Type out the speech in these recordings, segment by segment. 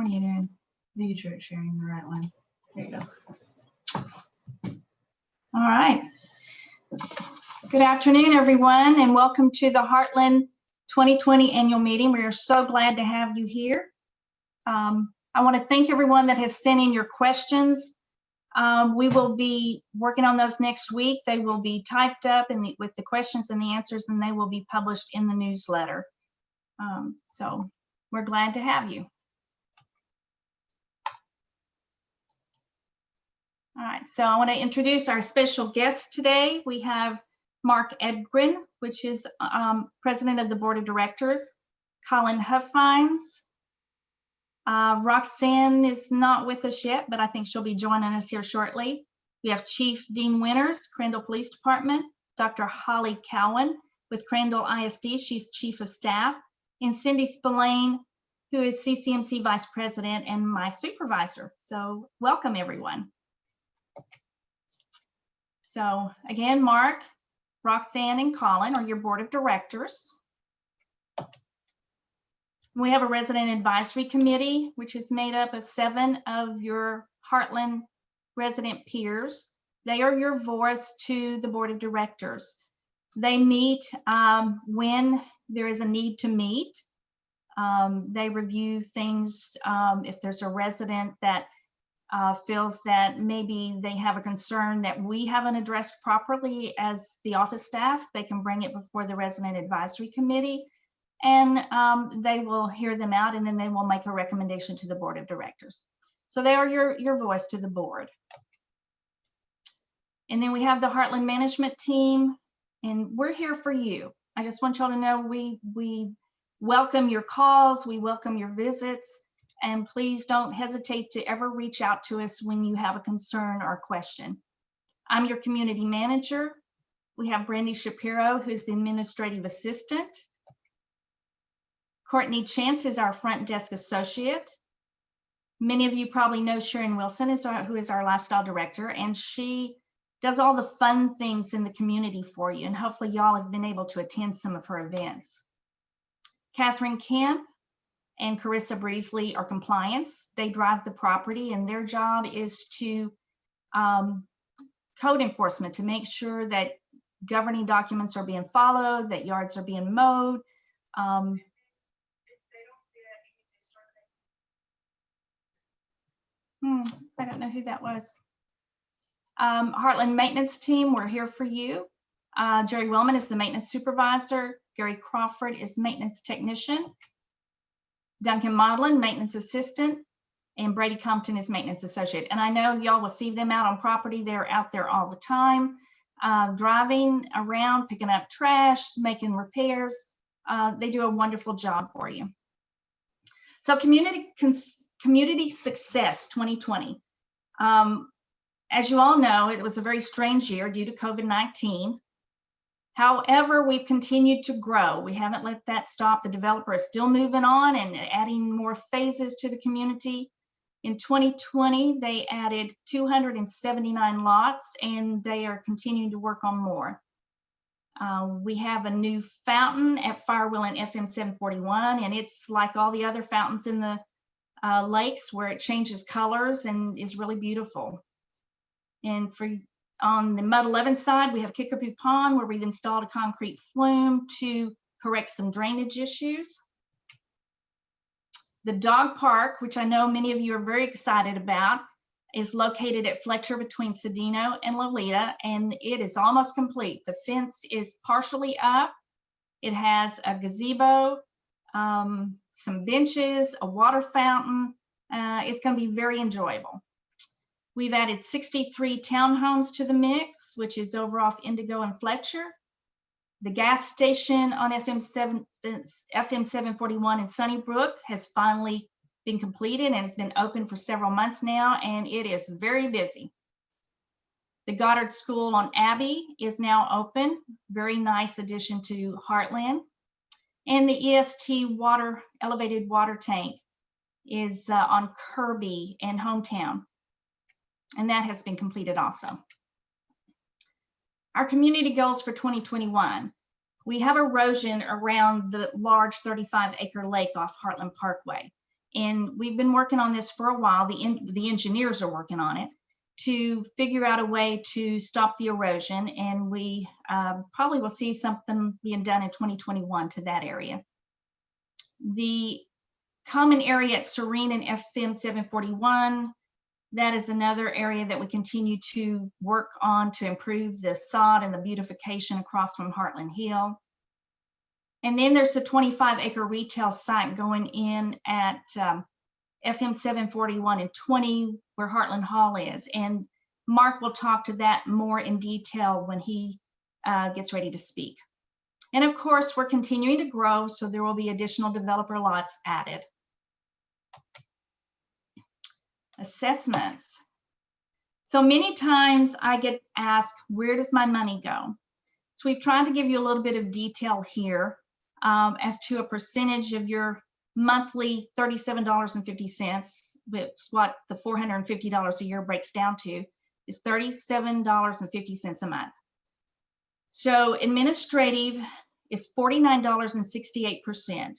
What are you doing? Make sure it's sharing the right one. There you go. All right. Good afternoon, everyone, and welcome to the Heartland 2020 annual meeting. We are so glad to have you here. I want to thank everyone that has sent in your questions. We will be working on those next week. They will be typed up with the questions and the answers, and they will be published in the newsletter. So we're glad to have you. All right, so I want to introduce our special guest today. We have Mark Edgren, which is President of the Board of Directors, Colin Huffines. Roxanne is not with us yet, but I think she'll be joining us here shortly. We have Chief Dean Winters, Crandall Police Department, Dr. Holly Cowan with Crandall ISD, she's Chief of Staff, and Cindy Spillane, who is CCMC Vice President and my supervisor. So welcome, everyone. So again, Mark, Roxanne, and Colin are your board of directors. We have a resident advisory committee, which is made up of 7 of your Heartland resident peers. They are your voice to the board of directors. They meet when there is a need to meet. They review things. If there's a resident that feels that maybe they have a concern that we haven't addressed properly as the office staff, they can bring it before the resident advisory committee, and they will hear them out, and then they will make a recommendation to the board of directors. So they are your voice to the board. And then we have the Heartland management team, and we're here for you. I just want y'all to know we welcome your calls, we welcome your visits, and please don't hesitate to ever reach out to us when you have a concern or question. I'm your community manager. We have Brandy Shapiro, who's the administrative assistant. Courtney Chance is our front desk associate. Many of you probably know Sharon Wilson, who is our lifestyle director, and she does all the fun things in the community for you, and hopefully y'all have been able to attend some of her events. Catherine Kemp and Carissa Breesley are compliance. They drive the property, and their job is to code enforcement, to make sure that governing documents are being followed, that yards are being mowed. I don't know who that was. Heartland maintenance team, we're here for you. Jerry Wellman is the maintenance supervisor. Gary Crawford is maintenance technician. Duncan Modlin, maintenance assistant, and Brady Compton is maintenance associate. And I know y'all will see them out on property. They're out there all the time, driving around, picking up trash, making repairs. They do a wonderful job for you. So Community Success 2020. As you all know, it was a very strange year due to COVID-19. However, we've continued to grow. We haven't let that stop. The developer is still moving on and adding more phases to the community. In 2020, they added 279 lots, and they are continuing to work on more. We have a new fountain at Firewheel and FM 741, and it's like all the other fountains in the lakes, where it changes colors and is really beautiful. And on the Mud 11 side, we have Kickapoo Pond, where we've installed a concrete flume to correct some drainage issues. The dog park, which I know many of you are very excited about, is located at Fletcher between Cedino and Lolita, and it is almost complete. The fence is partially up. It has a gazebo, some benches, a water fountain. It's going to be very enjoyable. We've added 63 townhomes to the mix, which is over off Indigo and Fletcher. The gas station on FM 741 in Sunnybrook has finally been completed and has been open for several months now, and it is very busy. The Goddard School on Abbey is now open. Very nice addition to Heartland. And the EST elevated water tank is on Kirby and Hometown, and that has been completed also. Our community goals for 2021. We have erosion around the large 35-acre lake off Heartland Parkway. And we've been working on this for a while. The engineers are working on it to figure out a way to stop the erosion. And we probably will see something being done in 2021 to that area. The common area at Serene and FM 741, that is another area that we continue to work on to improve the sod and the beautification across from Heartland Hill. And then there's the 25-acre retail site going in at FM 741 and 20, where Heartland Hall is. And Mark will talk to that more in detail when he gets ready to speak. And of course, we're continuing to grow, so there will be additional developer lots added. Assessments. So many times I get asked, where does my money go? So we've tried to give you a little bit of detail here as to a percentage of your monthly $37.50, which is what the $450 a year breaks down to, is $37.50 a month. So administrative is $49.68%.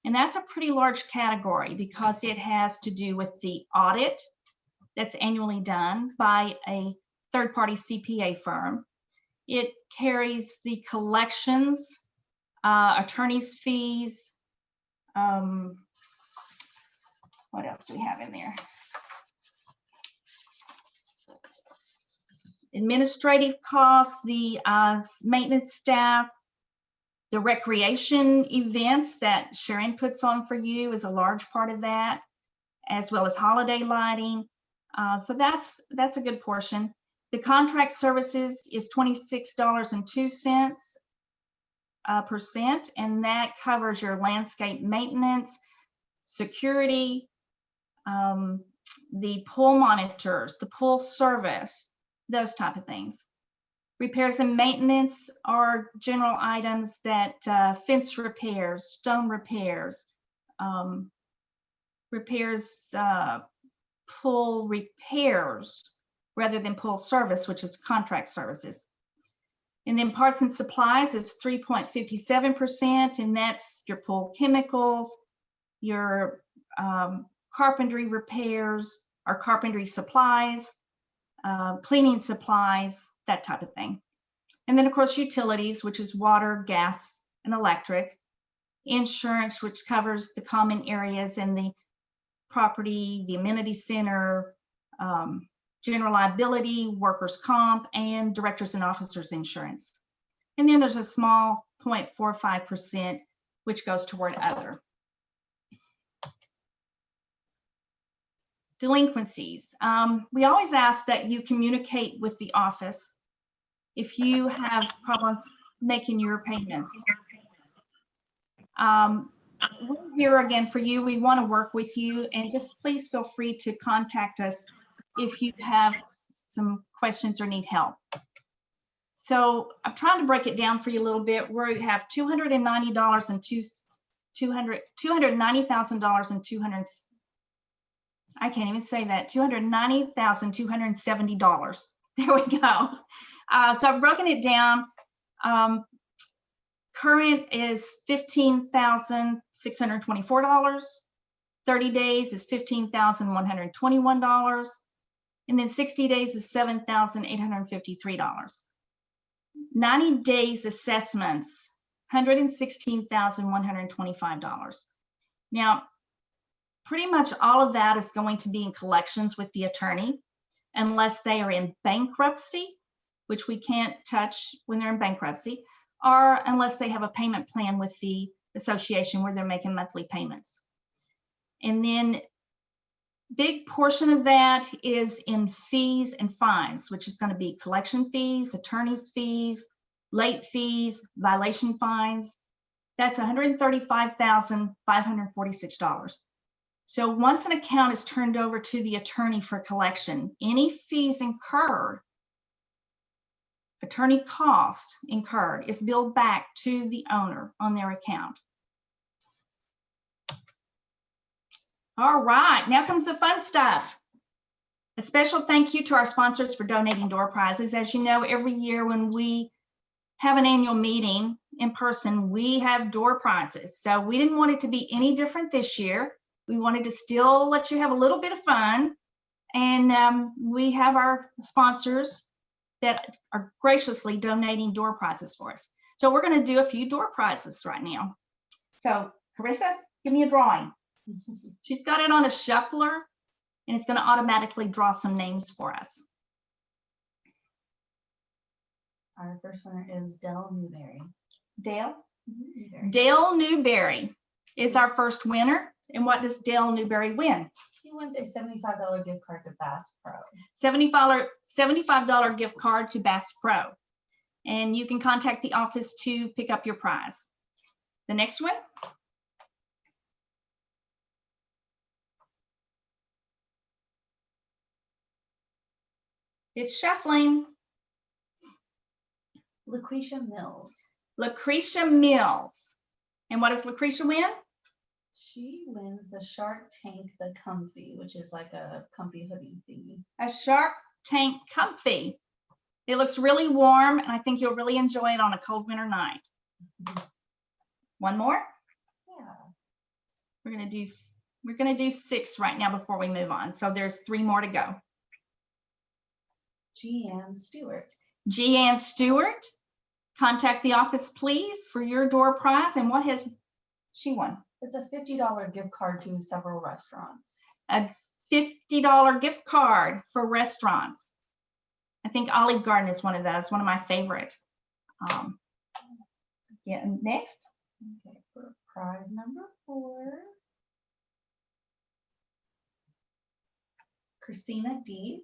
And that's a pretty large category because it has to do with the audit that's annually done by a third-party CPA firm. It carries the collections, attorney's fees. What else do we have in there? Administrative costs, the maintenance staff, the recreation events that Sharon puts on for you is a large part of that, as well as holiday lighting. So that's a good portion. The contract services is $26.02%, and that covers your landscape maintenance, security, the pool monitors, the pool service, those type of things. Repairs and maintenance are general items that fence repairs, stone repairs, pool repairs rather than pool service, which is contract services. And then parts and supplies is 3.57%, and that's your pool chemicals, your carpentry repairs, or carpentry supplies, cleaning supplies, that type of thing. And then of course utilities, which is water, gas, and electric. Insurance, which covers the common areas and the property, the amenity center, general liability, workers' comp, and directors and officers insurance. And then there's a small 0.45%, which goes toward other. Delinquencies. We always ask that you communicate with the office if you have problems making your payments. We're here again for you. We want to work with you, and just please feel free to contact us if you have some questions or need help. So I'm trying to break it down for you a little bit. Where you have $290,000 and $290,000 I can't even say that, $290,270. There we go. So I've broken it down. Current is $15,624. 30 days is $15,121. And then 60 days is $7,853. 90 days assessments, $116,125. Now, pretty much all of that is going to be in collections with the attorney, unless they are in bankruptcy, which we can't touch when they're in bankruptcy, or unless they have a payment plan with the association where they're making monthly payments. And then big portion of that is in fees and fines, which is going to be collection fees, attorney's fees, late fees, violation fines. That's $135,546. So once an account is turned over to the attorney for collection, any fees incurred, attorney cost incurred, is billed back to the owner on their account. All right, now comes the fun stuff. A special thank you to our sponsors for donating door prizes. As you know, every year when we have an annual meeting in person, we have door prizes. So we didn't want it to be any different this year. We wanted to still let you have a little bit of fun. And we have our sponsors that are graciously donating door prizes for us. So we're going to do a few door prizes right now. So Carissa, give me a drawing. She's got it on a shuffler, and it's going to automatically draw some names for us. Our first winner is Dale Newberry. Dale? Newberry. Dale Newberry is our first winner. And what does Dale Newberry win? He wins a $75 gift card to Bass Pro. $75 gift card to Bass Pro. And you can contact the office to pick up your prize. The next one. It's shuffling. Lucretia Mills. Lucretia Mills. And what does Lucretia win? She wins the Shark Tank the Comfy, which is like a comfy hoodie thingy. A Shark Tank Comfy. It looks really warm, and I think you'll really enjoy it on a cold winter night. One more? Yeah. We're gonna do 6 right now before we move on. So there's 3 more to go. Jeanne Stewart. Jeanne Stewart. Contact the office, please, for your door prize. And what has she won? It's a $50 gift card to several restaurants. A $50 gift card for restaurants. I think Olive Garden is one of those, one of my favorite. Yeah, next. Okay, for prize number 4. Christina Dietz.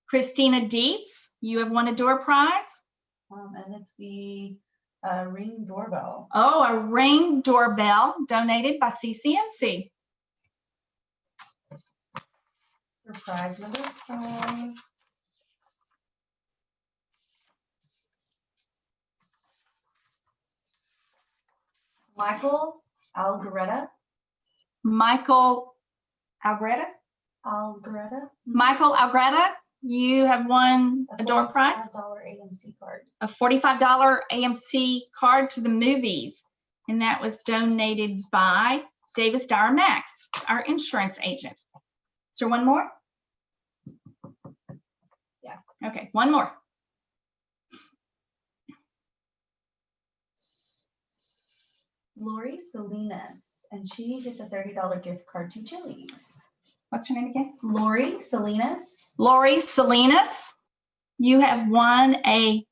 Christina Dietz, you have won a door prize. And it's the Ring doorbell. Oh, a Ring doorbell donated by CCMC. For prize number 5. Michael Algretta. Michael Algretta? Algretta. Michael Algretta, you have won a door prize. $45 AMC card. A $45 AMC card to the movies. And that was donated by Davis Dyer Max, our insurance agent. Is there one more? Yeah. Okay, one more. Lori Salinas, and she gets a $30 gift card to Chili's. What's her name again? Lori Salinas. Lori Salinas, you have won a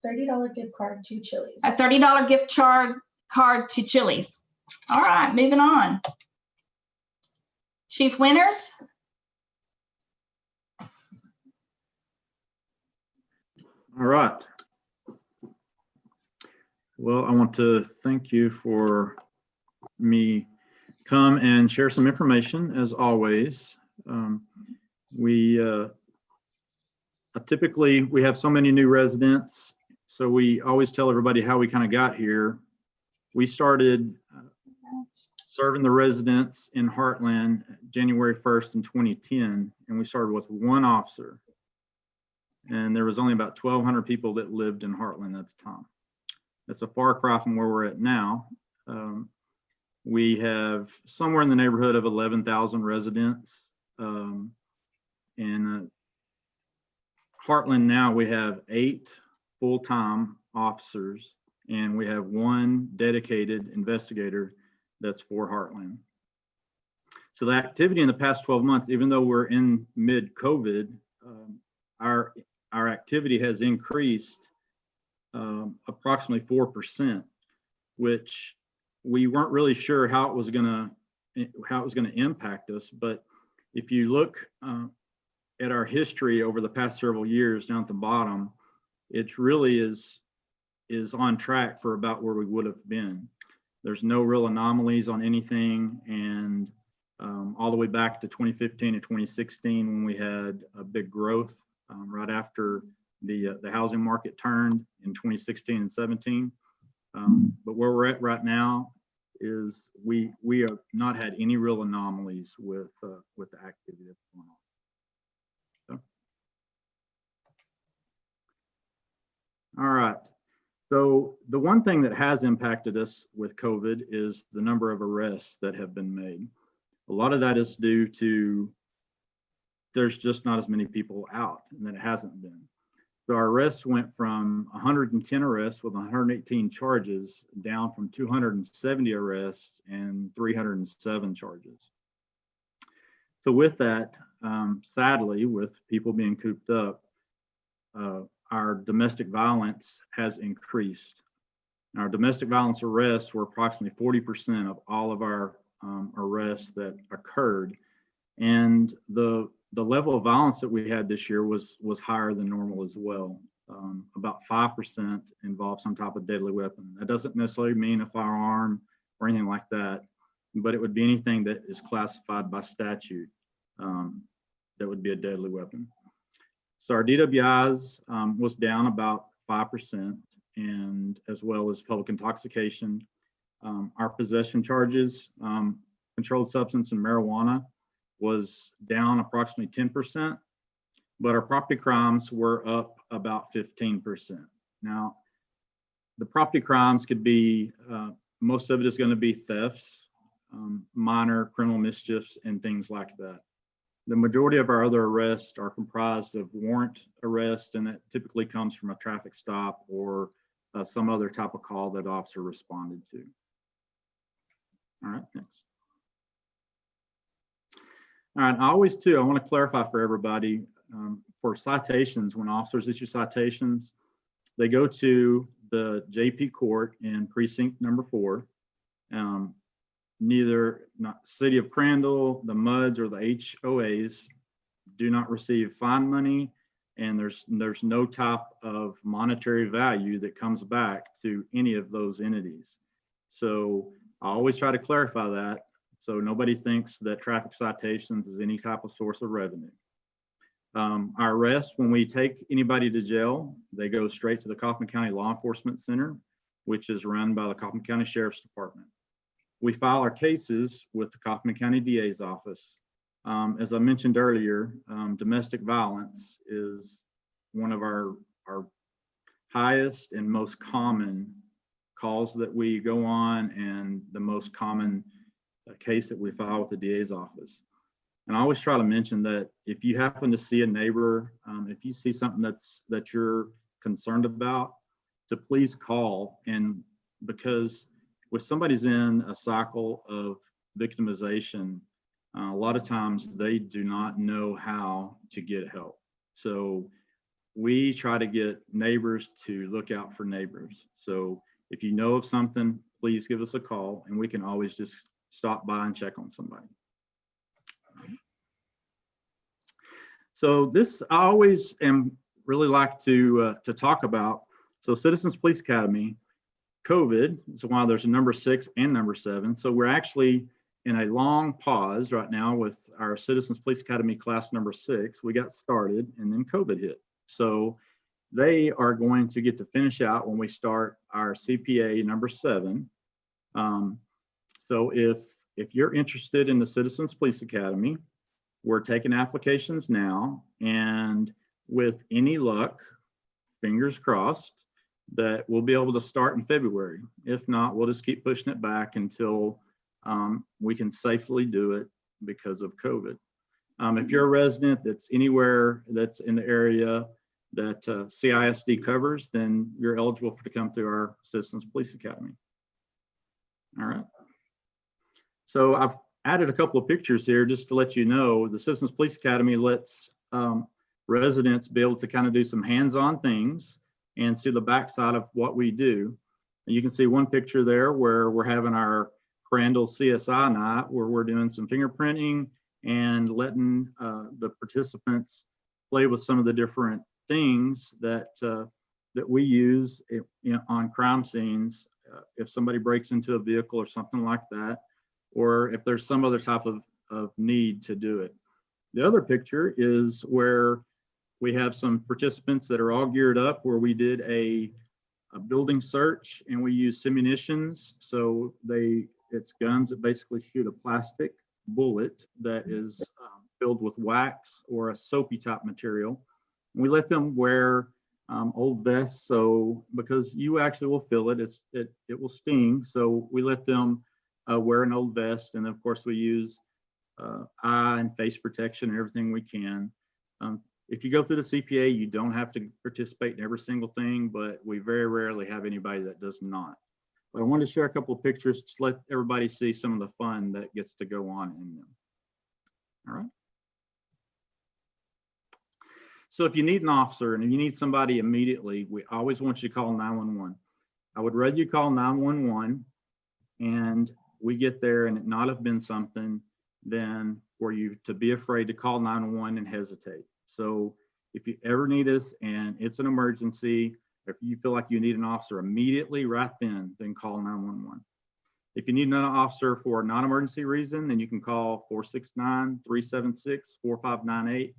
$30 gift card to Chili's. A $30 gift card to Chili's. All right, moving on. Chief winners. All right. Well, I want to thank you for me come and share some information as always. Typically we have so many new residents, so we always tell everybody how we kind of got here. We started serving the residents in Heartland January 1st in 2010, and we started with 1 officer. And there was only about 1,200 people that lived in Heartland at the time. That's a far cry from where we're at now. We have somewhere in the neighborhood of 11,000 residents. Heartland now, we have 8 full-time officers, and we have 1 dedicated investigator that's for Heartland. So the activity in the past 12 months, even though we're in mid-COVID, our activity has increased approximately 4%, which we weren't really sure how it was going to impact us. But if you look at our history over the past several years down at the bottom, it really is on track for about where we would have been. There's no real anomalies on anything, and all the way back to 2015 and 2016 when we had a big growth right after the housing market turned in 2016 and 17. But where we're at right now is we have not had any real anomalies with the activity that's going on. All right. So the one thing that has impacted us with COVID is the number of arrests that have been made. A lot of that is due to there's just not as many people out, and that it hasn't been. So our arrests went from 110 arrests with 118 charges down from 270 arrests and 307 charges. So with that, sadly, with people being cooped up, our domestic violence has increased. Our domestic violence arrests were approximately 40% of all of our arrests that occurred. And the level of violence that we had this year was higher than normal as well. About 5% involved some type of deadly weapon. That doesn't necessarily mean a firearm or anything like that, but it would be anything that is classified by statute that would be a deadly weapon. So our DWIs was down about 5%, and as well as public intoxication. Our possession charges, controlled substance and marijuana, was down approximately 10%, but our property crimes were up about 15%. Now, the property crimes could be, most of it is going to be thefts, minor criminal mischiefs, and things like that. The majority of our other arrests are comprised of warrant arrests, and that typically comes from a traffic stop or some other type of call that officer responded to. All right, next. All right, I want to clarify for everybody, for citations, when officers issue citations, they go to the JP court in precinct number 4. Neither City of Crandall, the MUDs, or the HOAs do not receive fine money, and there's no type of monetary value that comes back to any of those entities. So I always try to clarify that so nobody thinks that traffic citations is any type of source of revenue. Our arrests, when we take anybody to jail, they go straight to the Kaufman County Law Enforcement Center, which is run by the Kaufman County Sheriff's Department. We file our cases with the Kaufman County DA's office. As I mentioned earlier, domestic violence is one of our highest and most common calls that we go on, and the most common case that we file with the DA's office. And I always try to mention that if you happen to see a neighbor, if you see something that you're concerned about, to please call. And because if somebody's in a cycle of victimization, a lot of times they do not know how to get help. So we try to get neighbors to look out for neighbors. So if you know of something, please give us a call, and we can always just stop by and check on somebody. So this I always really like to talk about. So Citizens Police Academy, COVID, so while there's a number 6 and number 7, so we're actually in a long pause right now with our Citizens Police Academy class number 6. We got started and then COVID hit. So they are going to get to finish out when we start our CPA number 7. So if you're interested in the Citizens Police Academy, we're taking applications now, and with any luck, fingers crossed, that we'll be able to start in February. If not, we'll just keep pushing it back until we can safely do it because of COVID. If you're a resident that's anywhere that's in the area that CISD covers, then you're eligible to come through our Citizens Police Academy. All right. So I've added a couple of pictures here just to let you know the Citizens Police Academy lets residents be able to kind of do some hands-on things and see the backside of what we do. And you can see one picture there where we're having our Crandall CSI night, where we're doing some fingerprinting and letting the participants play with some of the different things that we use on crime scenes. If somebody breaks into a vehicle or something like that, or if there's some other type of need to do it. The other picture is where we have some participants that are all geared up, where we did a building search and we use simunitions. So it's guns that basically shoot a plastic bullet that is filled with wax or a soapy type material. And we let them wear old vests, so because you actually will feel it, it will sting. So we let them wear an old vest, and of course we use eye and face protection and everything we can. If you go through the CPA, you don't have to participate in every single thing, but we very rarely have anybody that does not. But I wanted to share a couple of pictures to let everybody see some of the fun that gets to go on in them. All right. So if you need an officer and if you need somebody immediately, we always want you to call 911. I would rather you call 911 and we get there and it not have been something than for you to be afraid to call 911 and hesitate. So if you ever need us and it's an emergency, if you feel like you need an officer immediately right then call 911. If you need an officer for a non-emergency reason, then you can call 469-376-4598.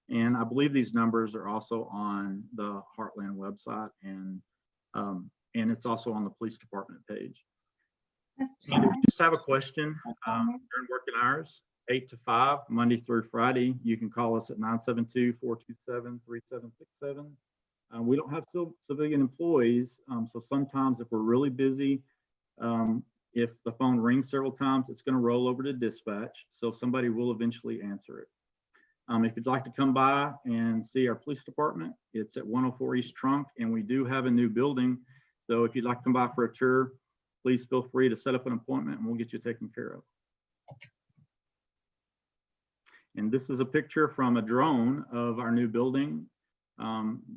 And I believe these numbers are also on the Heartland website, and it's also on the police department page. And if you just have a question during working hours, 8 to 5, Monday through Friday, you can call us at 972-427-3767. We don't have civilian employees, so sometimes if we're really busy, if the phone rings several times, it's going to roll over to dispatch, so somebody will eventually answer it. If you'd like to come by and see our police department, it's at 104 East Trunk, and we do have a new building. So if you'd like to come by for a tour, please feel free to set up an appointment and we'll get you taken care of. And this is a picture from a drone of our new building.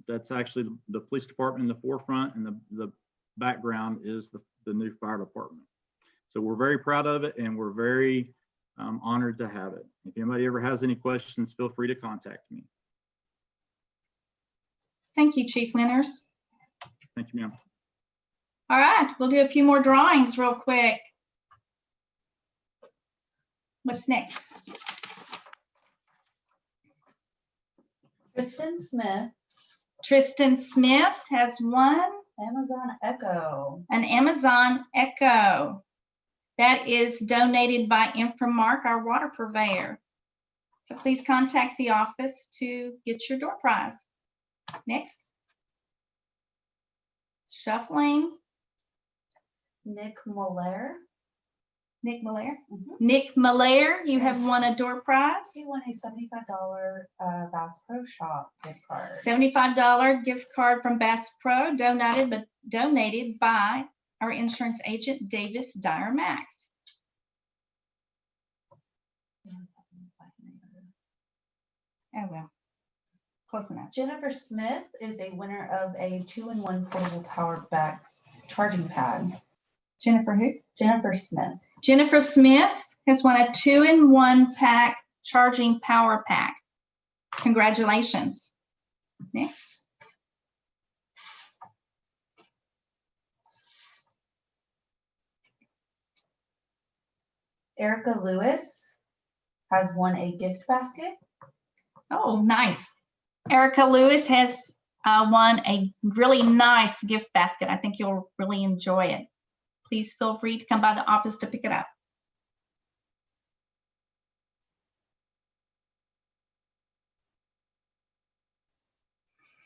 That's actually the police department in the forefront, and the background is the new fire department. So we're very proud of it, and we're very honored to have it. If anybody ever has any questions, feel free to contact me. Thank you, Chief Winters. Thank you, ma'am. All right, we'll do a few more drawings real quick. What's next? Tristan Smith, Tristan Smith has won Amazon Echo. an Amazon Echo. That is donated by Infomark, our water purveyor. So please contact the office to get your door prize. Next. Shuffling. Nick Muller. Nick Malaire. Nick Malaire, you have won a door prize. He won a $75 Bass Pro Shop gift card. $75 gift card from Bass Pro, donated by our insurance agent, Davis Dyer Max. Oh, well, close enough. Jennifer Smith is a winner of a 2-in-1 portable power back charging pad. Jennifer who? Jennifer Smith. Jennifer Smith has won a 2-in-1 pack charging power pack. Congratulations. Next. Erica Lewis has won a gift basket. Oh, nice. Erica Lewis has won a really nice gift basket. I think you'll really enjoy it. Please feel free to come by the office to pick it up.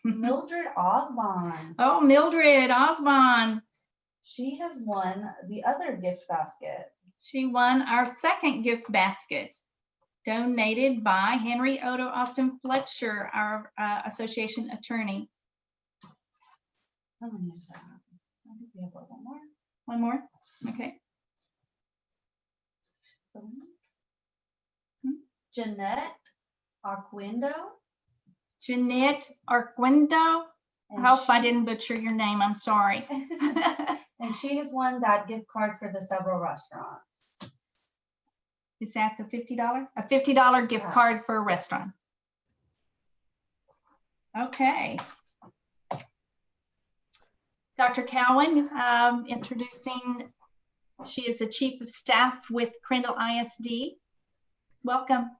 Mildred Osborne. Oh, Mildred Osborne. She has won the other gift basket. She won our second gift basket, donated by Henry Odo Austin Fletcher, our association attorney. How many is that? I think we have one more. One more? Okay. Jeanette Arquindo. Jeanette Arquindo. I hope I didn't butcher your name. I'm sorry. And she has won that gift card for the several restaurants. Is that the $50? A $50 gift card for a restaurant. Okay. Dr. Cowan, introducing, she is the Chief of Staff with Crandall ISD. Welcome.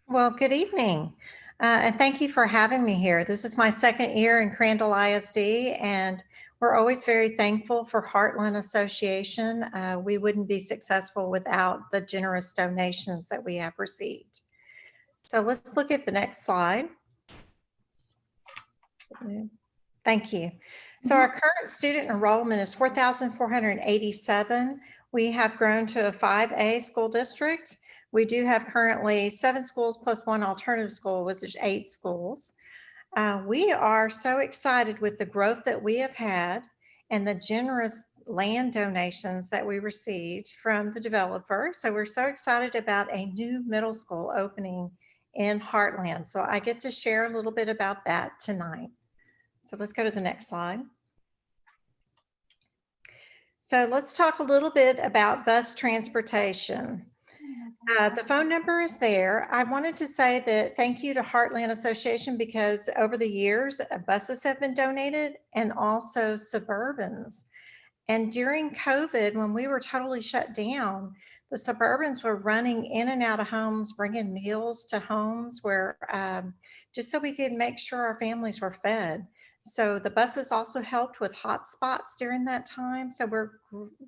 Well, good evening. And thank you for having me here. This is my second year in Crandall ISD, and we're always very thankful for Heartland Association. We wouldn't be successful without the generous donations that we have received. So let's look at the next slide. Thank you. So our current student enrollment is 4,487. We have grown to a 5A school district. We do have currently 7 schools plus 1 alternative school, which is 8 schools. We are so excited with the growth that we have had and the generous land donations that we received from the developer. So we're so excited about a new middle school opening in Heartland. So I get to share a little bit about that tonight. So let's go to the next slide. So let's talk a little bit about bus transportation. The phone number is there. I wanted to say that thank you to Heartland Association, because over the years, buses have been donated and also Suburbans. And during COVID, when we were totally shut down, the Suburbans were running in and out of homes, bringing meals to homes where just so we could make sure our families were fed. So the buses also helped with hot spots during that time. So we're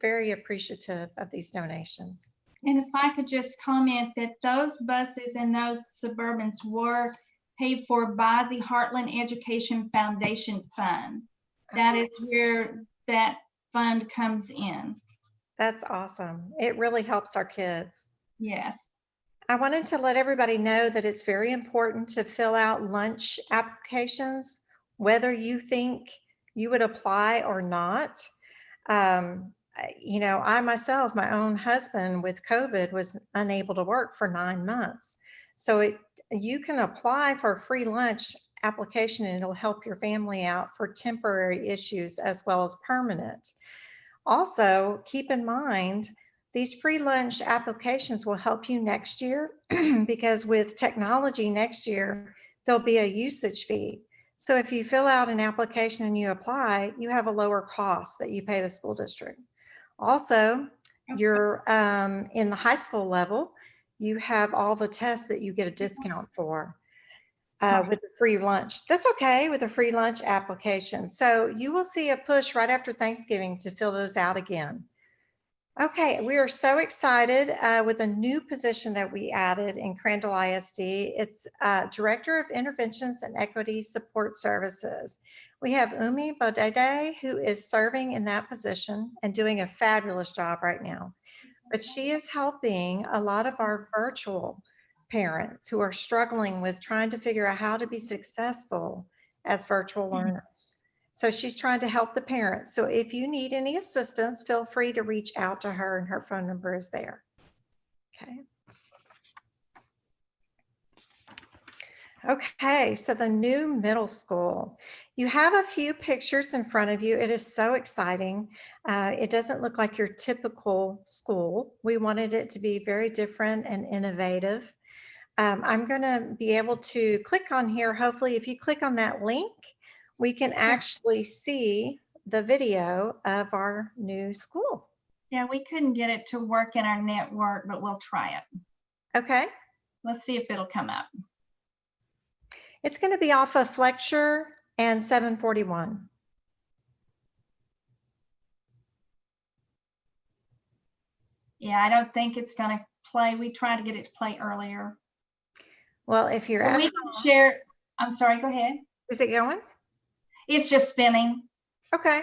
very appreciative of these donations. And if I could just comment that those buses and those Suburbans were paid for by the Heartland Education Foundation Fund. That is where that fund comes in. That's awesome. It really helps our kids. Yes. I wanted to let everybody know that it's very important to fill out lunch applications, whether you think you would apply or not. You know, I myself, my own husband with COVID was unable to work for 9 months. So you can apply for a free lunch application and it'll help your family out for temporary issues as well as permanent. Also, keep in mind, these free lunch applications will help you next year because with technology next year, there'll be a usage fee. So if you fill out an application and you apply, you have a lower cost that you pay the school district. Also, you're in the high school level, you have all the tests that you get a discount for with the free lunch. That's okay with a free lunch application. So you will see a push right after Thanksgiving to fill those out again. Okay, we are so excited with a new position that we added in Crandall ISD. It's Director of Interventions and Equity Support Services. We have Umi Bodede, who is serving in that position and doing a fabulous job right now. But she is helping a lot of our virtual parents who are struggling with trying to figure out how to be successful as virtual learners. So she's trying to help the parents. So if you need any assistance, feel free to reach out to her and her phone number is there. Okay. Okay, so the new middle school. You have a few pictures in front of you. It is so exciting. It doesn't look like your typical school. We wanted it to be very different and innovative. I'm going to be able to click on here. Hopefully, if you click on that link, we can actually see the video of our new school. Yeah, we couldn't get it to work in our network, but we'll try it. Okay. Let's see if it'll come up. It's going to be off of Fletcher and 741. Yeah, I don't think it's going to play. We tried to get it to play earlier. Well, if you're we can share. I'm sorry, go ahead. Is it going? It's just spinning. Okay.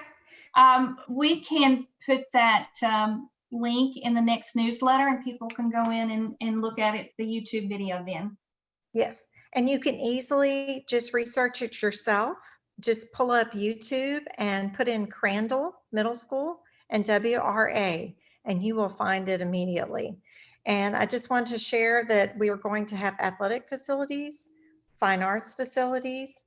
We can put that link in the next newsletter and people can go in and look at it, the YouTube video then. Yes. And you can easily just research it yourself. Just pull up YouTube and put in Crandall Middle School and WRA, and you will find it immediately. And I just wanted to share that we are going to have athletic facilities, fine arts facilities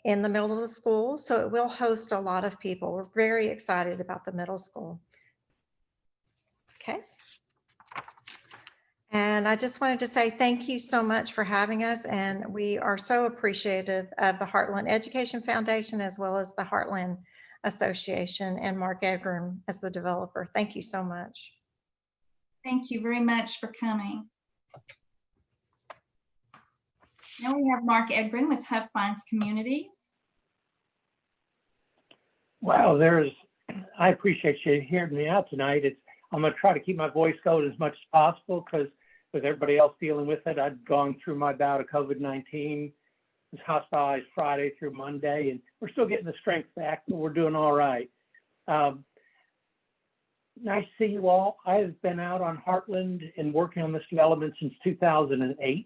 in the middle of the school. So it will host a lot of people. We're very excited about the middle school. Okay. And I just wanted to say thank you so much for having us. And we are so appreciative of the Heartland Education Foundation as well as the Heartland Association and Mark Edgren as the developer. Thank you so much. Thank you very much for coming. Now we have Mark Edgren with Huff Finds Communities. Wow, I appreciate you hearing me out tonight. I'm going to try to keep my voice going as much as possible because with everybody else dealing with it, I'd gone through my bout of COVID-19, was hospitalized Friday through Monday, and we're still getting the strength back, but we're doing all right. Nice to see you all. I have been out on Heartland and working on this development since 2008.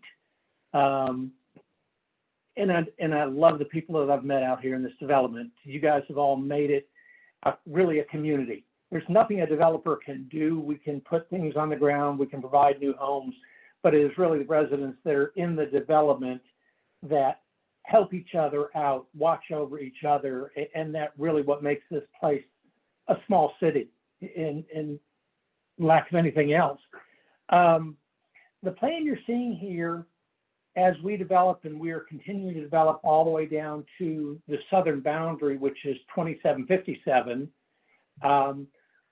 And I love the people that I've met out here in this development. You guys have all made it really a community. There's nothing a developer can do. We can put things on the ground, we can provide new homes, but it is really the residents that are in the development that help each other out, watch over each other, and that really what makes this place a small city in lack of anything else. The plan you're seeing here, as we develop, and we are continuing to develop all the way down to the southern boundary, which is 2757.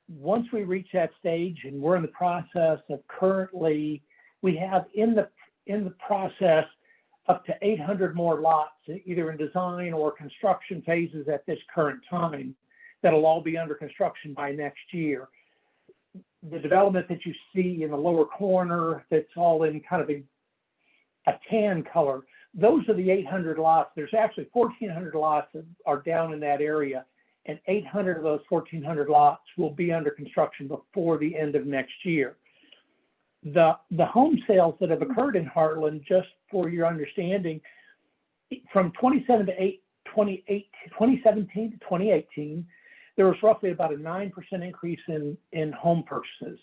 Once we reach that stage, and we're in the process of currently, we have in the process up to 800 more lots, either in design or construction phases at this current time, that'll all be under construction by next year. The development that you see in the lower corner, that's all in kind of a tan color, those are the 800 lots. There's actually 1,400 lots that are down in that area, and 800 of those 1,400 lots will be under construction before the end of next year. The home sales that have occurred in Heartland, just for your understanding, from 2017 to 2018, there was roughly about a 9% increase in home purchases.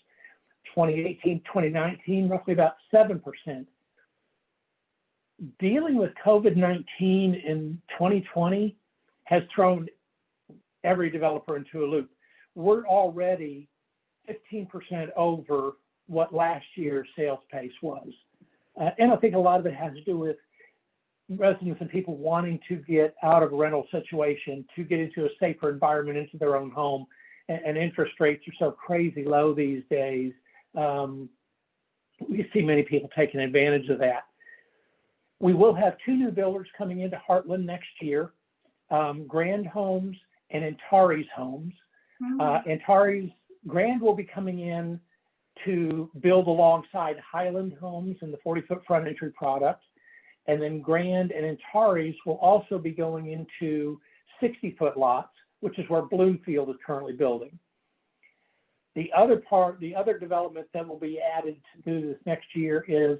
2018, 2019, roughly about 7%. Dealing with COVID-19 in 2020 has thrown every developer into a loop. We're already 15% over what last year's sales pace was. And I think a lot of it has to do with residents and people wanting to get out of a rental situation, to get into a safer environment, into their own home. And interest rates are so crazy low these days. We see many people taking advantage of that. We will have 2 new builders coming into Heartland next year, Grand Homes and Antares Homes. Antares, Grand will be coming in to build alongside Highland Homes and the 40-foot front entry product. And then Grand and Antares will also be going into 60-foot lots, which is where Bloomfield is currently building. The other development that will be added to this next year is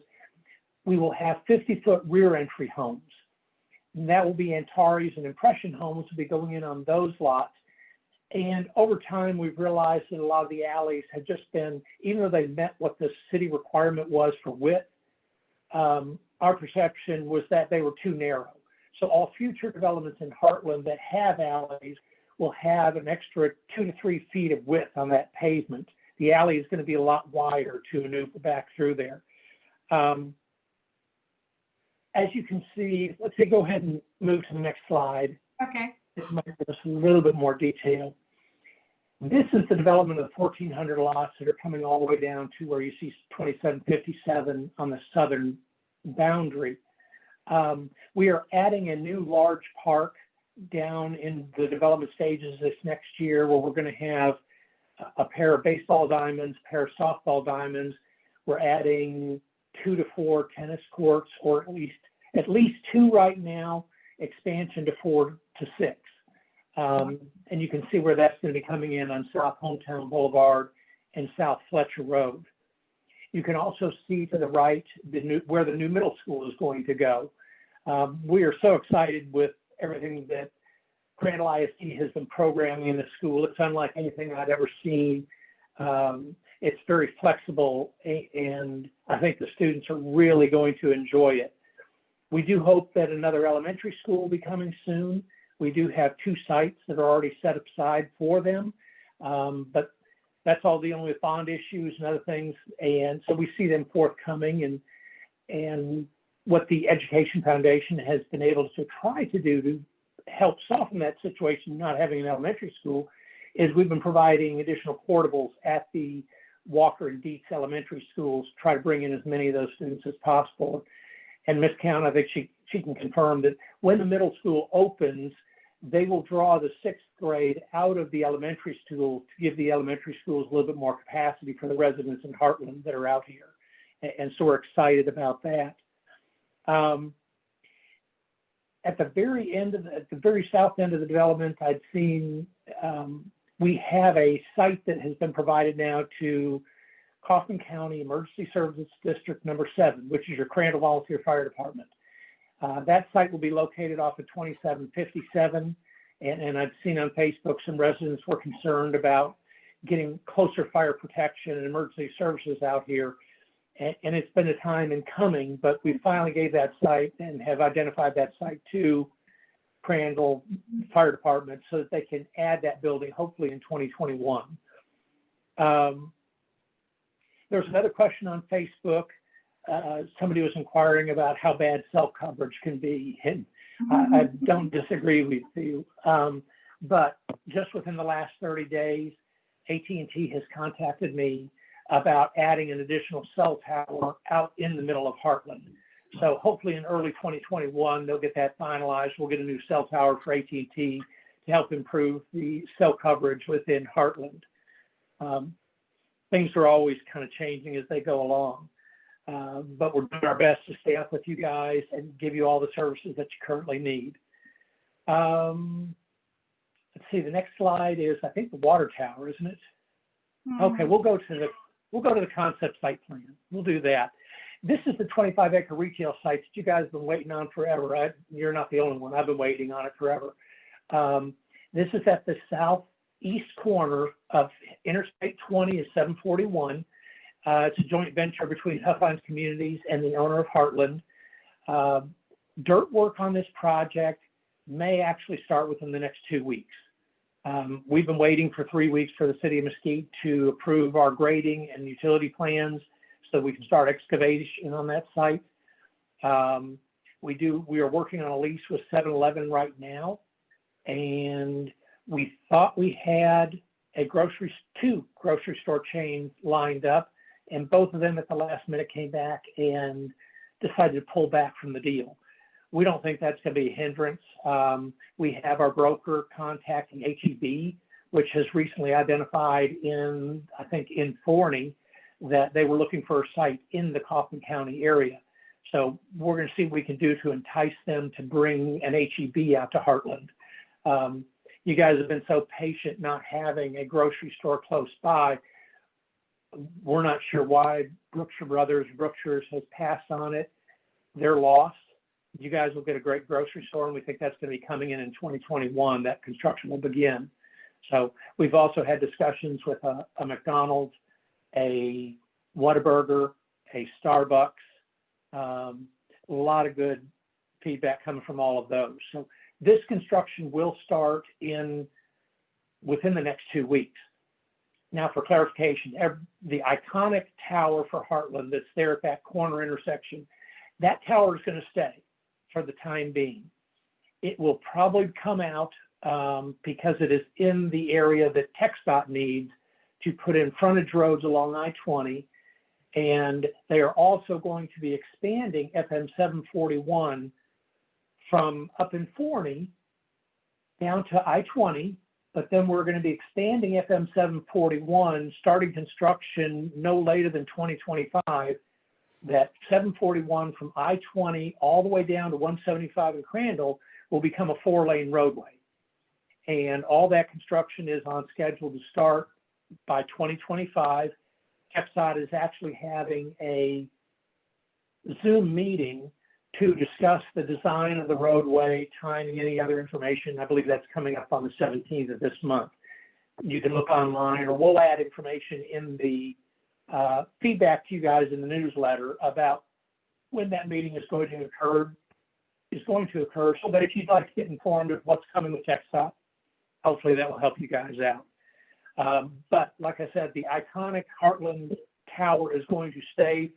we will have 50-foot rear entry homes. And that will be Antares and Impression Homes will be going in on those lots. And over time, we've realized that a lot of the alleys have just been, even though they met what the city requirement was for width, our perception was that they were too narrow. So all future developments in Heartland that have alleys will have an extra 2 to 3 feet of width on that pavement. The alley is going to be a lot wider to maneuver back through there. As you can see, let's go ahead and move to the next slide. Okay. This might give us a little bit more detail. This is the development of 1,400 lots that are coming all the way down to where you see 2757 on the southern boundary. We are adding a new large park down in the development stages this next year, where we're going to have a pair of baseball diamonds, a pair of softball diamonds. We're adding 2 to 4 tennis courts, or at least 2 right now, expansion to 4 to 6. And you can see where that's going to be coming in on South Hometown Boulevard and South Fletcher Road. You can also see to the right where the new middle school is going to go. We are so excited with everything that Crandall ISD has been programming in the school. It's unlike anything I'd ever seen. It's very flexible, and I think the students are really going to enjoy it. We do hope that another elementary school will be coming soon. We do have 2 sites that are already set aside for them, but that's all dealing with bond issues and other things. And so we see them forthcoming, and what the Education Foundation has been able to try to do to help soften that situation, not having an elementary school, is we've been providing additional portables at the Walker and Dietz elementary schools to try to bring in as many of those students as possible. And Ms. Count, I think she can confirm that when the middle school opens, they will draw the 6th grade out of the elementary school to give the elementary schools a little bit more capacity for the residents in Heartland that are out here. And so we're excited about that. At the very south end of the development, I'd seen We have a site that has been provided now to Kaufman County Emergency Services District number 7, which is your Crandall Volunteer Fire Department. That site will be located off of 2757. And I've seen on Facebook some residents were concerned about getting closer fire protection and emergency services out here. And it's been a time in coming, but we finally gave that site and have identified that site to Crandall Fire Department so that they can add that building hopefully in 2021. There's another question on Facebook. Somebody was inquiring about how bad cell coverage can be, and I don't disagree with you. But just within the last 30 days, AT&T has contacted me about adding an additional cell tower out in the middle of Heartland. So hopefully in early 2021, they'll get that finalized. We'll get a new cell tower for AT&T to help improve the cell coverage within Heartland. Things are always kind of changing as they go along. But we're doing our best to stay up with you guys and give you all the services that you currently need. Let's see, the next slide is, I think, the water tower, isn't it? Okay, we'll go to the concept site plan. We'll do that. This is the 25-acre retail site that you guys have been waiting on forever. You're not the only one. I've been waiting on it forever. This is at the southeast corner of Interstate 20 and 741. It's a joint venture between Heartland Communities and the owner of Heartland. Dirt work on this project may actually start within the next 2 weeks. We've been waiting for 3 weeks for the city of Mesquite to approve our grading and utility plans so we can start excavation on that site. We are working on a lease with 7-Eleven right now, and we thought we had two grocery store chains lined up, and both of them at the last minute came back and decided to pull back from the deal. We don't think that's going to be a hindrance. We have our broker contacting HEB, which has recently identified I think in Forney, that they were looking for a site in the Kaufman County area. So we're going to see what we can do to entice them to bring an HEB out to Heartland. You guys have been so patient not having a grocery store close by. We're not sure why Brookshires has passed on it. They're lost. You guys will get a great grocery store, and we think that's going to be coming in 2021. That construction will begin. So we've also had discussions with a McDonald's, a Whataburger, a Starbucks. A lot of good feedback coming from all of those. So this construction will start within the next 2 weeks. Now, for clarification, the iconic tower for Heartland that's there at that corner intersection, that tower is going to stay for the time being. It will probably come out because it is in the area that TxDOT needs to put in frontage roads along I-20, and they are also going to be expanding FM 741 from up in Forney down to I-20, but then we're going to be expanding FM 741, starting construction no later than 2025. That 741 from I-20 all the way down to 175 in Crandall will become a 4-lane roadway. And all that construction is on schedule to start by 2025. TxDOT is actually having a Zoom meeting to discuss the design of the roadway, timing, any other information. I believe that's coming up on the 17th of this month. You can look online, or we'll add information in the feedback to you guys in the newsletter about when that meeting is going to occur, so that if you'd like to get informed of what's coming with TxDOT, hopefully that will help you guys out. But like I said, the iconic Heartland Tower is going to stay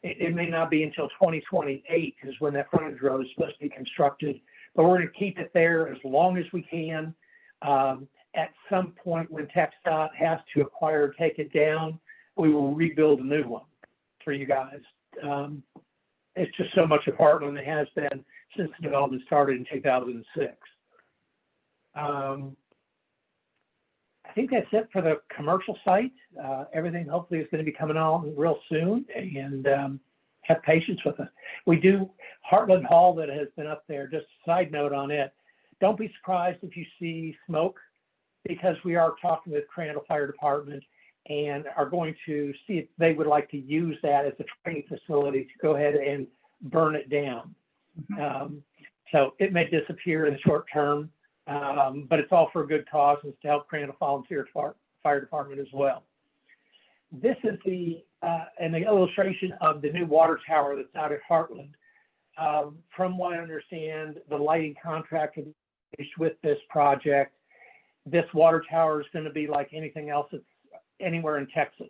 it may not be until 2028 is when that frontage road is supposed to be constructed, but we're going to keep it there as long as we can. At some point when TxDOT has to acquire or take it down, we will rebuild a new one for you guys. It's just so much of Heartland it has been since the development started in 2006. I think that's it for the commercial site. Everything hopefully is going to be coming on real soon, and have patience with us. We do Heartland Hall that has been up there, just a side note on it. Don't be surprised if you see smoke because we are talking with Crandall Fire Department and are going to see if they would like to use that as a training facility to go ahead and burn it down. So it may disappear in the short term, but it's all for a good cause, and it's to help Crandall Volunteer Fire Department as well. This is an illustration of the new water tower that's out at Heartland. From what I understand, the lighting contractor with this project, this water tower is going to be like anything else that's anywhere in Texas.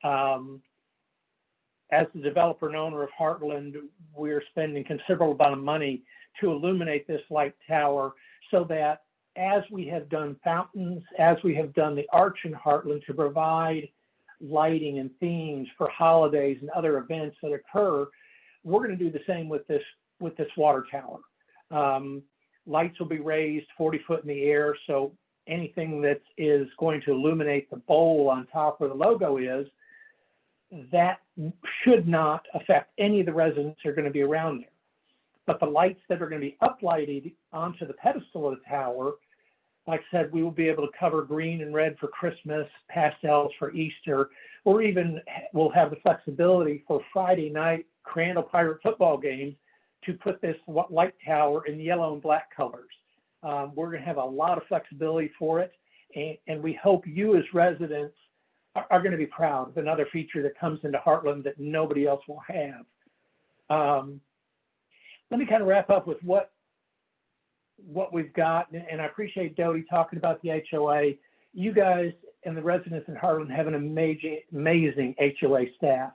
As the developer and owner of Heartland, we're spending considerable amount of money to illuminate this light tower so that as we have done fountains, as we have done the arch in Heartland to provide lighting and themes for holidays and other events that occur, we're going to do the same with this water tower. Lights will be raised 40 foot in the air, so anything that is going to illuminate the bowl on top where the logo is, that should not affect any of the residents that are going to be around there. But the lights that are going to be uplighted onto the pedestal of the tower, like I said, we will be able to cover green and red for Christmas, pastels for Easter, or even we'll have the flexibility for Friday night Crandall Pirate football games to put this light tower in yellow and black colors. We're going to have a lot of flexibility for it, and we hope you as residents are going to be proud of another feature that comes into Heartland that nobody else will have. Let me kind of wrap up with what we've got, and I appreciate Dodie talking about the HOA. You guys and the residents in Heartland have an amazing HOA staff.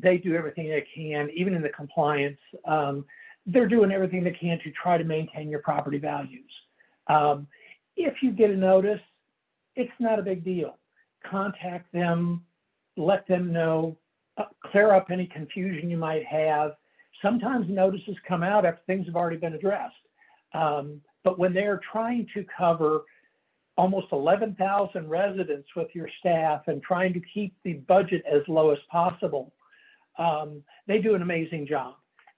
They do everything they can, even in the compliance. They're doing everything they can to try to maintain your property values. If you get a notice, it's not a big deal. Contact them, let them know, clear up any confusion you might have. Sometimes notices come out after things have already been addressed. But when they're trying to cover almost 11,000 residents with your staff and trying to keep the budget as low as possible, they do an amazing job.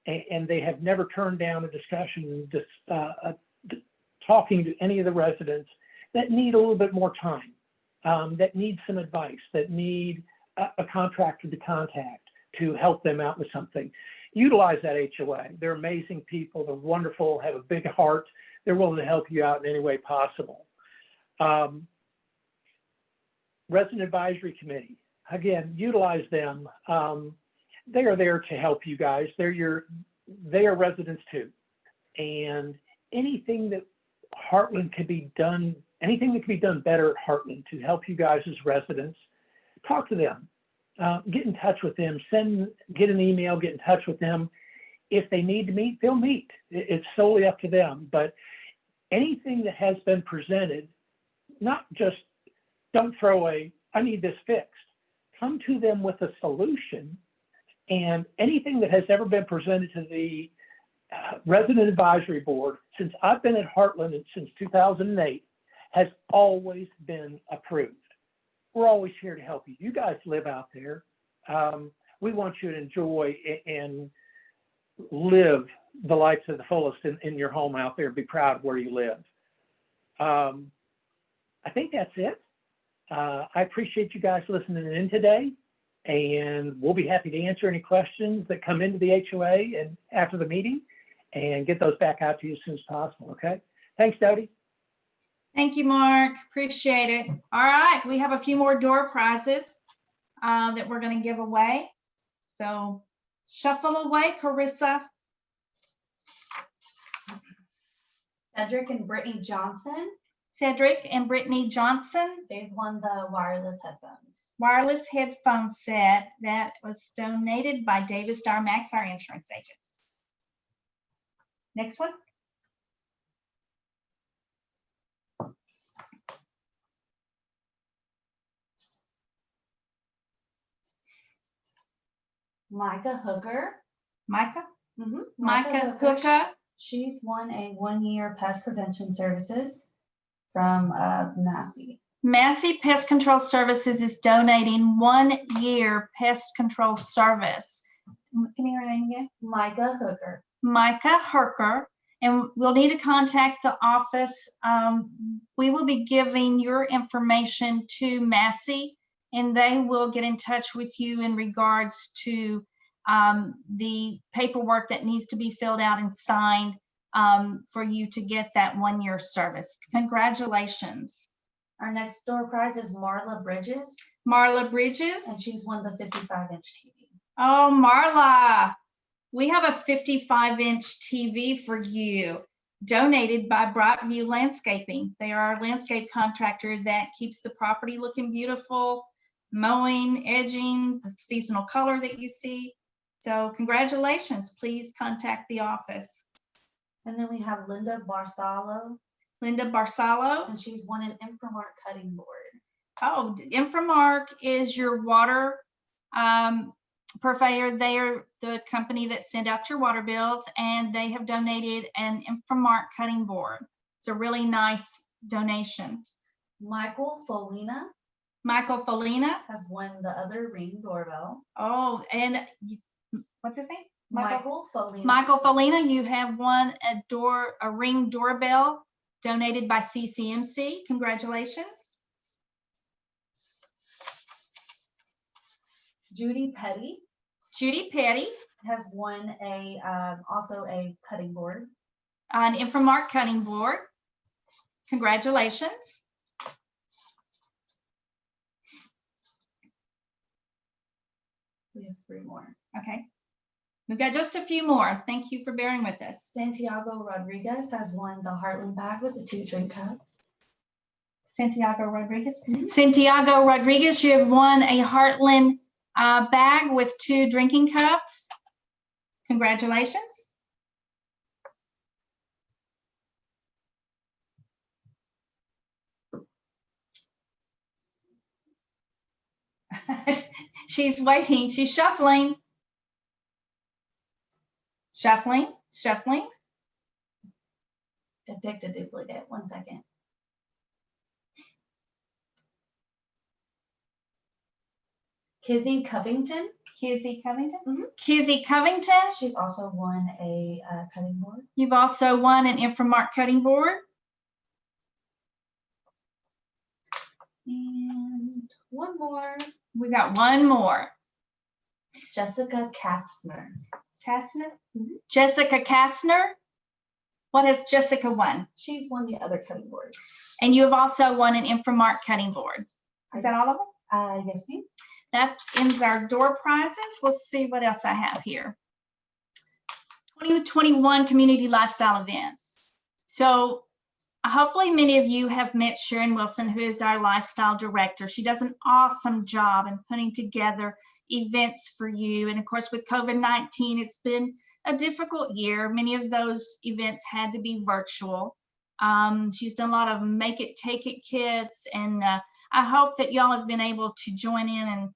And they have never turned down a discussion, talking to any of the residents that need a little bit more time, that need some advice, that need a contractor to contact to help them out with something. Utilize that HOA. They're amazing people. They're wonderful, have a big heart. They're willing to help you out in any way possible. Resident Advisory Committee, again, utilize them. They are there to help you guys. They are residents too. And anything that Heartland could be done, anything that can be done better at Heartland to help you guys as residents, talk to them. Get in touch with them, get an email, get in touch with them. If they need to meet, they'll meet. It's solely up to them. But anything that has been presented, not just don't throw away, I need this fixed. Come to them with a solution. And anything that has ever been presented to the Resident Advisory Board since I've been at Heartland since 2008 has always been approved. We're always here to help you. You guys live out there. We want you to enjoy and live the life to the fullest in your home out there. Be proud of where you live. I think that's it. I appreciate you guys listening in today, and we'll be happy to answer any questions that come into the HOA and after the meeting and get those back out to you as soon as possible. Okay. Thanks, Dodie. Thank you, Mark. Appreciate it. All right, we have a few more door prizes that we're going to give away. So shuffle away, Carissa. Cedric and Brittany Johnson. Cedric and Brittany Johnson. They've won the wireless headphones. Wireless headphone set that was donated by Davis Darmax, our insurance agent. Next one. Micah Hooker. Micah? Mm-hmm. Micah Hooker. She's won a 1-year pest prevention services from Massey. Massey Pest Control Services is donating 1-year pest control service. Can you hear her name again? Micah Hooker. Micah Hooker And we'll need to contact the office. We will be giving your information to Massey, and they will get in touch with you in regards to the paperwork that needs to be filled out and signed for you to get that 1-year service. Congratulations. Our next door prize is Marla Bridges, Marla Bridges. and she's won the 55-inch TV. Oh, Marla, we have a 55-inch TV for you, donated by Brightview Landscaping. They are our landscape contractor that keeps the property looking beautiful, mowing, edging, the seasonal color that you see. So congratulations. Please contact the office. And then we have Linda Barsalo, Linda Barsalo. and she's won an Infomark cutting board. Oh, Infomark is your water purveyor. They are the company that send out your water bills, and they have donated an Infomark cutting board. It's a really nice donation. Michael Folina Michael Folina. has won the other Ring doorbell. Oh, and what's his name? Michael Folina. Michael Folina, you have won a Ring doorbell donated by CCMC. Congratulations. Judy Petty Judy Petty, has won also a cutting board. an Infomark cutting board. Congratulations. We have 3 more. Okay. We've got just a few more. Thank you for bearing with us. Santiago Rodriguez has won the Heartland bag with the 2 drink cups. Santiago Rodriguez. Mhm. Santiago Rodriguez, you have won a Heartland bag with 2 drinking cups. Congratulations. She's waiting. She's shuffling. Shuffling, shuffling. I picked a duplicate. 1 second. Kizzy Covington. Kizzy Covington. Mhm. Kizzy Covington, She's also won a cutting board. you've also won an Infomark cutting board. And 1 more. We got one more. Jessica Kastner. Kastner? Mhm. Jessica Kastner. What has Jessica won? She's won the other cutting board. And you have also won an Infomark cutting board. Is that all of them? Yes, ma'am. That ends our door prizes. Let's see what else I have here. 2021 community lifestyle events. So hopefully many of you have met Sharon Wilson, who is our lifestyle director. She does an awesome job in putting together events for you. And of course, with COVID-19, it's been a difficult year. Many of those events had to be virtual. She's done a lot of make it, take it kits. And I hope that y'all have been able to join in and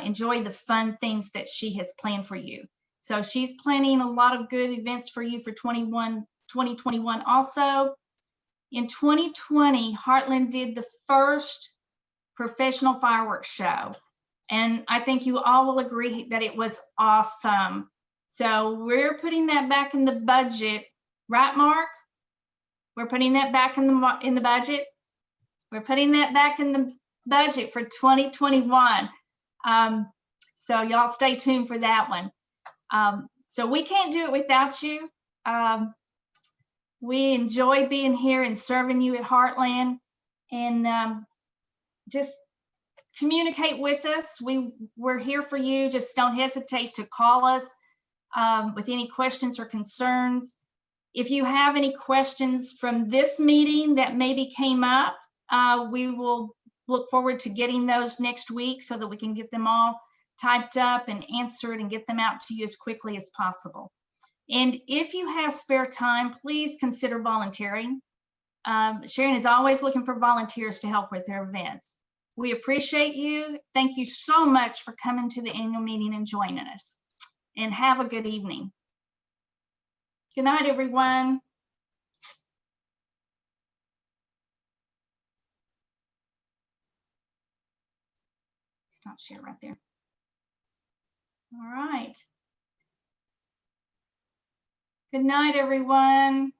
enjoy the fun things that she has planned for you. So she's planning a lot of good events for you for 2021 also. In 2020, Heartland did the first professional fireworks show. And I think you all will agree that it was awesome. So we're putting that back in the budget, right, Mark? We're putting that back in the budget. We're putting that back in the budget for 2021. So y'all stay tuned for that one. So we can't do it without you. We enjoy being here and serving you at Heartland, and just communicate with us. We're here for you. Just don't hesitate to call us with any questions or concerns. If you have any questions from this meeting that maybe came up, we will look forward to getting those next week so that we can get them all typed up and answered and get them out to you as quickly as possible. And if you have spare time, please consider volunteering. Sharon is always looking for volunteers to help with her events. We appreciate you. Thank you so much for coming to the annual meeting and joining us. And have a good evening. Good night, everyone. Stop share right there. All right. Good night, everyone.